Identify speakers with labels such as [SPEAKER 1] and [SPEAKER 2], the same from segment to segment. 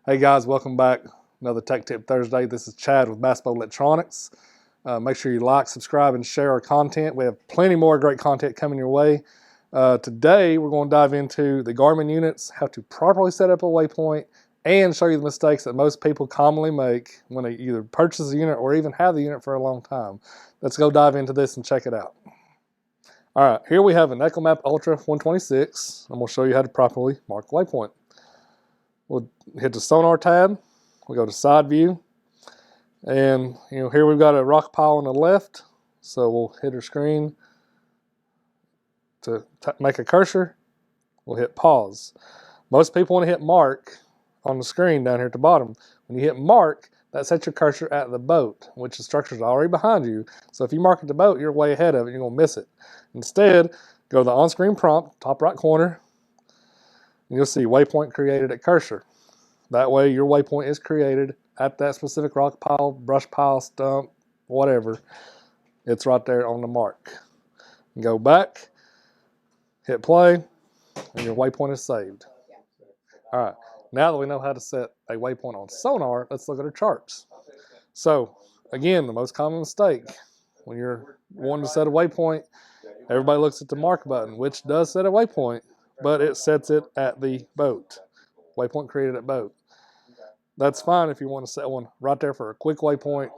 [SPEAKER 1] Hey guys, welcome back. Another Tech Tip Thursday. This is Chad with Basketball Electronics. Make sure you like, subscribe, and share our content. We have plenty more great content coming your way. Today, we're going to dive into the Garmin units, how to properly set up a waypoint, and show you the mistakes that most people commonly make when they either purchase a unit or even have the unit for a long time. Let's go dive into this and check it out. All right, here we have an Echomap Ultra 126. I'm going to show you how to properly mark the waypoint. We'll hit the sonar tab, we go to side view, and here we've got a rock pile on the left, so we'll hit our screen to make a cursor. We'll hit pause. Most people want to hit mark on the screen down here at the bottom. When you hit mark, that sets your cursor at the boat, which the structure is already behind you. So if you mark at the boat, you're way ahead of it, you're going to miss it. Instead, go to the on-screen prompt, top right corner, and you'll see waypoint created at cursor. That way your waypoint is created at that specific rock pile, brush pile, stump, whatever. It's right there on the mark. Go back, hit play, and your waypoint is saved. All right, now that we know how to set a waypoint on sonar, let's look at our charts. So again, the most common mistake when you're wanting to set a waypoint, everybody looks at the mark button, which does set a waypoint, but it sets it at the boat. Waypoint created at boat. That's fine if you want to set one right there for a quick waypoint,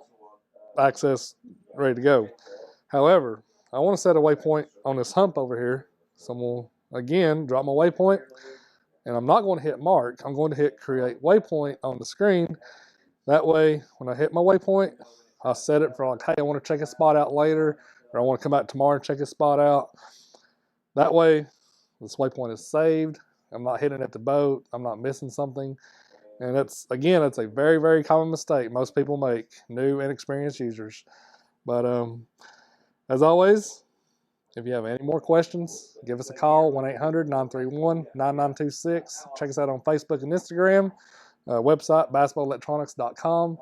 [SPEAKER 1] access, ready to go. However, I want to set a waypoint on this hump over here. So I'm going to, again, drop my waypoint, and I'm not going to hit mark. I'm going to hit create waypoint on the screen. That way, when I hit my waypoint, I'll set it for like, hey, I want to check a spot out later, or I want to come back tomorrow and check a spot out. That way, this waypoint is saved. I'm not hitting at the boat. I'm not missing something. And that's a very, very common mistake most people make, new, inexperienced users. But as always, if you have any more questions, give us a call, 1-800-931-9926. Check us out on Facebook and Instagram. Website, basketballelectronics.com.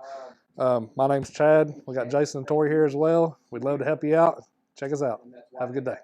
[SPEAKER 1] My name's Chad. We got Jason and Tori here as well. We'd love to help you out. Check us out. Have a good day.